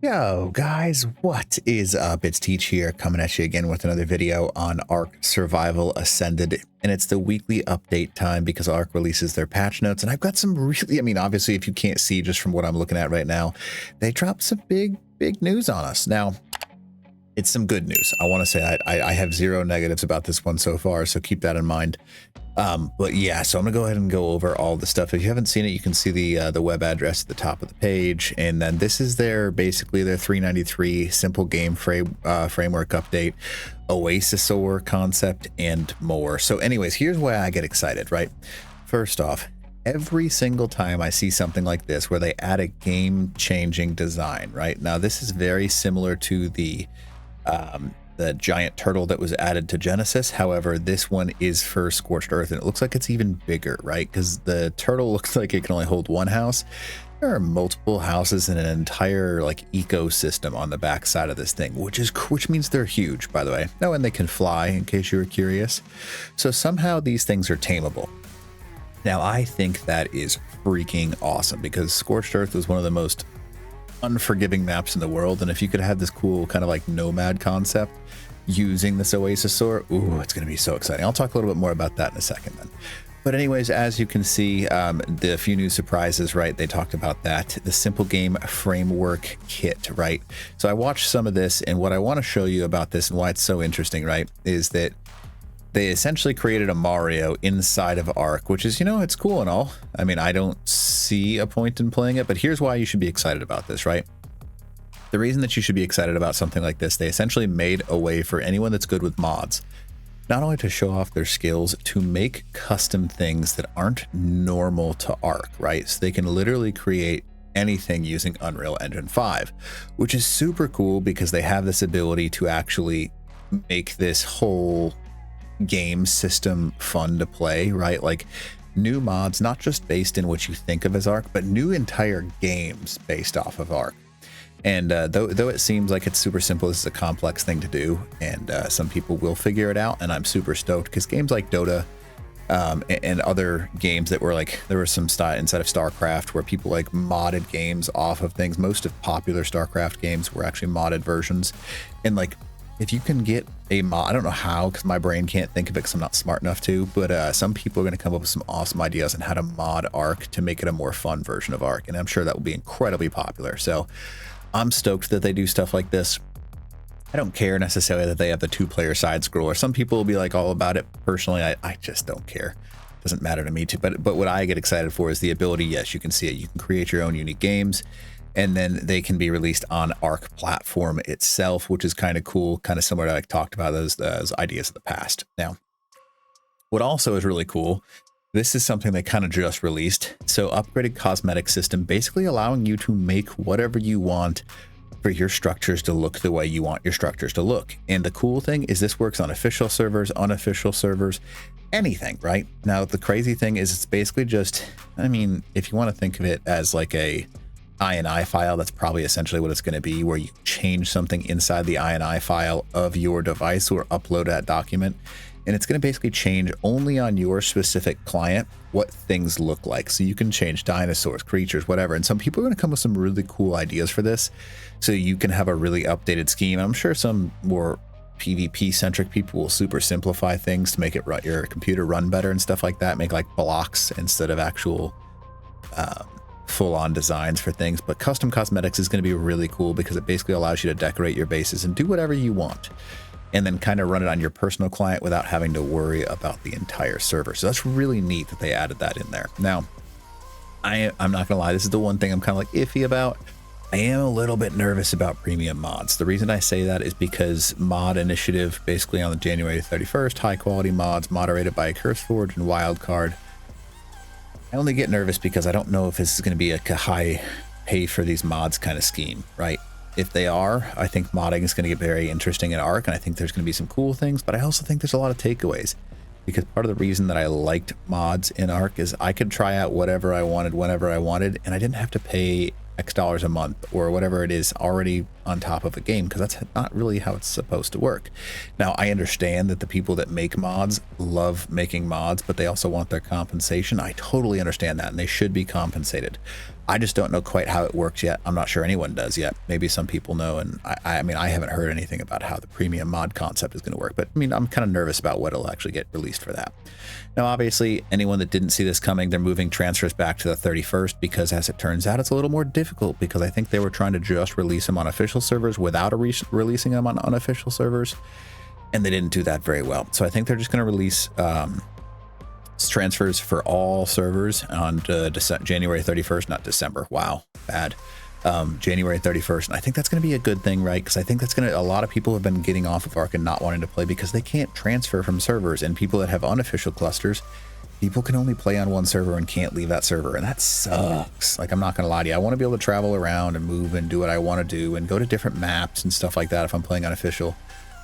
Yo guys, what is up? It's Teach here, coming at you again with another video on Ark Survival Ascended, and it's the weekly update time because Ark releases their patch notes, and I've got some really, obviously if you can't see just from what I'm looking at right now, they dropped some big news on us. Now, it's some good news. I want to say I have zero negatives about this one so far, so keep that in mind. But yeah, so I'm gonna go ahead and go over all the stuff. If you haven't seen it, you can see the web address at the top of the page, and then this is basically their 393 simple game framework update, Oasisaur concept, and more. So anyways, here's why I get excited, right? First off, every single time I see something like this where they add a game-changing design, right? Now this is very similar to the giant turtle that was added to Genesis. However, this one is for Scorched Earth, and it looks like it's even bigger, right? Because the turtle looks like it can only hold one house. There are multiple houses and an entire ecosystem on the back side of this thing, which means they're huge, by the way. Oh, and they can fly, in case you were curious. So somehow these things are tameable. Now, I think that is freaking awesome because Scorched Earth was one of the most unforgiving maps in the world, and if you could have this cool kind of like nomad concept using this Oasisaur, ooh, it's going to be so exciting. I'll talk a little bit more about that in a second then. But anyways, as you can see, the few new surprises, right? They talked about that, the simple game framework kit, right? So I watched some of this, and what I want to show you about this and why it's so interesting, right, is that they essentially created a Mario inside of Ark, which is, it's cool and all. I mean, I don't see a point in playing it, but here's why you should be excited about this, right? The reason that you should be excited about something like this, they essentially made a way for anyone that's good with mods, not only to show off their skills, to make custom things that aren't normal to Ark, right? So they can literally create anything using Unreal Engine 5, which is super cool because they have this ability to actually make this whole game system fun to play, right? Like new mods, not just based in what you think of as Ark, but new entire games based off of Ark. And though it seems like it's super simple, this is a complex thing to do, and some people will figure it out, and I'm super stoked because games like Dota and other games that were there was some style inside of StarCraft where people modded games off of things. Most of popular StarCraft games were actually modded versions, and if you can get a mod, I don't know how because my brain can't think of it because I'm not smart enough to, but some people are going to come up with some awesome ideas on how to mod Ark to make it a more fun version of Ark, and I'm sure that will be incredibly popular. So I'm stoked that they do stuff like this. I don't care necessarily that they have the two-player side scroller. Some people will be all about it. Personally, I just don't care. It doesn't matter to me too. But what I get excited for is the ability. Yes, you can see it. You can create your own unique games, and then they can be released on Ark platform itself, which is kind of cool, kind of similar to talked about those ideas in the past. Now, what also is really cool, this is something they kind of just released. So upgraded cosmetic system, basically allowing you to make whatever you want for your structures to look the way you want your structures to look. And the cool thing is this works on official servers, unofficial servers, anything, right? Now, the crazy thing is it's basically just, if you want to think of it as a INI file, that's probably essentially what it's going to be, where you change something inside the INI file of your device or upload that document, and it's going to basically change only on your specific client what things look like. So you can change dinosaurs, creatures, whatever, and some people are going to come with some really cool ideas for this, so you can have a really updated scheme. I'm sure some more PvP centric people will super simplify things to make your computer run better and stuff like that, make blocks instead of actual full-on designs for things. But custom cosmetics is going to be really cool because it basically allows you to decorate your bases and do whatever you want, and then kind of run it on your personal client without having to worry about the entire server. So that's really neat that they added that in there. Now, I'm not gonna lie, this is the one thing I'm kind of iffy about. I am a little bit nervous about premium mods. The reason I say that is because mod initiative, basically on the January 31st, high quality mods moderated by CurseForge and Wildcard. I only get nervous because I don't know if this is going to be a high pay for these mods kind of scheme, right? If they are, I think modding is going to get very interesting in Ark, and I think there's going to be some cool things, but I also think there's a lot of takeaways, because part of the reason that I liked mods in Ark is I could try out whatever I wanted, whenever I wanted, and I didn't have to pay X dollars a month or whatever it is already on top of a game, because that's not really how it's supposed to work. Now, I understand that the people that make mods love making mods, but they also want their compensation. I totally understand that, and they should be compensated. I just don't know quite how it works yet. I'm not sure anyone does yet. Maybe some people know, and I mean, I haven't heard anything about how the premium mod concept is going to work, but I mean, I'm kind of nervous about what will actually get released for that. Now, obviously, anyone that didn't see this coming, they're moving transfers back to the 31st because, as it turns out, it's a little more difficult because I think they were trying to just release them on official servers without releasing them on unofficial servers, and they didn't do that very well. So I think they're just going to release transfers for all servers on January 31st, not December. Wow, bad. January 31st. And I think that's going to be a good thing, right? Because I think that's going to, a lot of people have been getting off of Ark and not wanting to play because they can't transfer from servers, and people that have unofficial clusters, people can only play on one server and can't leave that server. And that sucks. Like, I'm not going to lie to you. I want to be able to travel around and move and do what I want to do and go to different maps and stuff like that if I'm playing unofficial.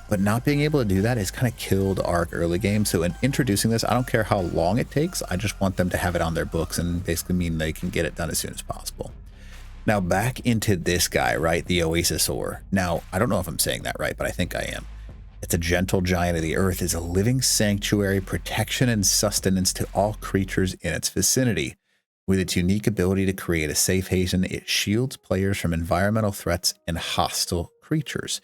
But not being able to do that has kind of killed Ark early game. So in introducing this, I don't care how long it takes. I just want them to have it on their books and basically mean they can get it done as soon as possible. Now back into this guy, right? The Oasisaur. Now, I don't know if I'm saying that right, but I think I am. It's a gentle giant of the earth, is a living sanctuary, protection and sustenance to all creatures in its vicinity. With its unique ability to create a safe haven, it shields players from environmental threats and hostile creatures,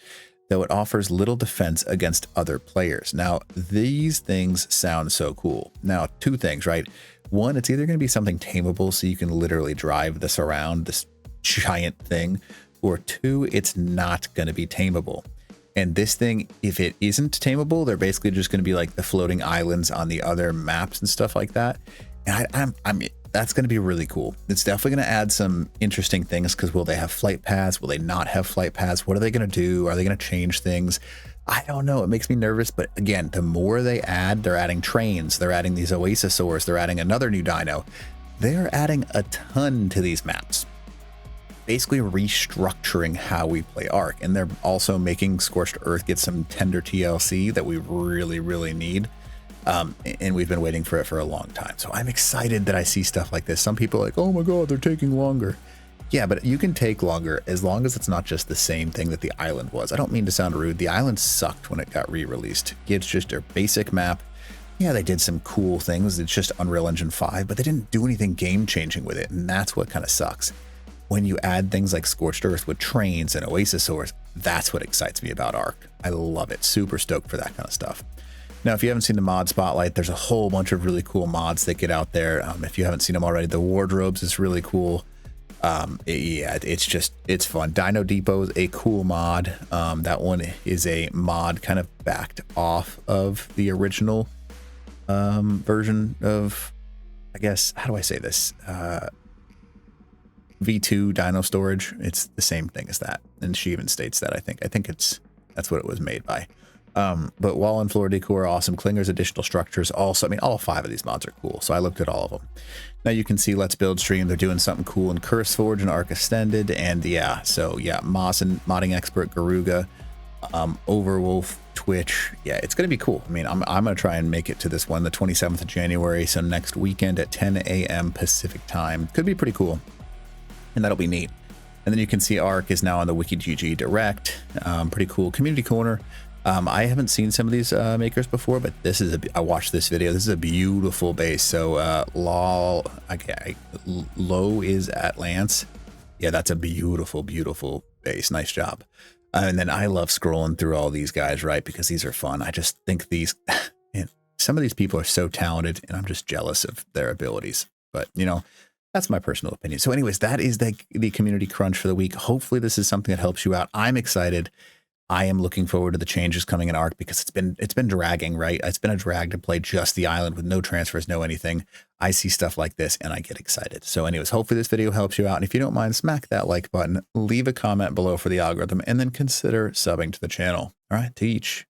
though it offers little defense against other players. Now, these things sound so cool. Now, two things, right? One, it's either going to be something tameable so you can literally drive this around, this giant thing, or two, it's not going to be tameable. And this thing, if it isn't tameable, they're basically just going to be like the floating islands on the other maps and stuff like that. And I mean, that's going to be really cool. It's definitely going to add some interesting things because will they have flight paths? Will they not have flight paths? What are they going to do? Are they going to change things? I don't know. It makes me nervous. But again, the more they add, they're adding trains. They're adding these Oasisaurs. They're adding another new dino. They're adding a ton to these maps, basically restructuring how we play Ark. And they're also making Scorched Earth get some tender TLC that we really, really need. And we've been waiting for it for a long time. So I'm excited that I see stuff like this. Some people are like, oh my God, they're taking longer. Yeah, but you can take longer as long as it's not just the same thing that the island was. I don't mean to sound rude. The island sucked when it got re-released. It's just their basic map. Yeah, they did some cool things. It's just Unreal Engine 5, but they didn't do anything game-changing with it. And that's what kind of sucks. When you add things like Scorched Earth with trains and Oasisaurs, that's what excites me about Ark. I love it. Super stoked for that kind of stuff. Now, if you haven't seen the mod spotlight, there's a whole bunch of really cool mods that get out there. If you haven't seen them already, the wardrobes is really cool. Yeah, it's fun. Dino Depot is a cool mod. That one is a mod kind of backed off of the original version of, I guess, how do I say this? V2 Dino Storage. It's the same thing as that. And she even states that, I think that's what it was made by. But wall and floor decor, awesome. Clingers, additional structures. Also, I mean, all 5 of these mods are cool. So I looked at all of them. Now you can see Let's Build stream. They're doing something cool in CurseForge and Ark Extended. And yeah, so yeah, Moss and modding expert Garuga, Overwolf, Twitch. Yeah, it's going to be cool. I mean, I'm going to try and make it to this one, the 27th of January. So next weekend at 10 a.m. Pacific time. Could be pretty cool. And that'll be neat. And then you can see Ark is now on the WikiGG Direct. Pretty cool. Community Corner. I haven't seen some of these makers before, but this is I watched this video. This is a beautiful base. So Low is at Lance. Yeah, that's a beautiful, beautiful base. Nice job. And then I love scrolling through all these guys, right? Because these are fun. I just think these, man, some of these people are so talented, and I'm just jealous of their abilities. But, you know, that's my personal opinion. So anyways, that is the community crunch for the week. Hopefully this is something that helps you out. I'm excited. I am looking forward to the changes coming in Ark because it's been dragging, right? It's been a drag to play just the island with no transfers, no anything. I see stuff like this and I get excited. So anyways, hopefully this video helps you out. And if you don't mind, smack that like button, leave a comment below for the algorithm, and then consider subbing to the channel. All right, teach.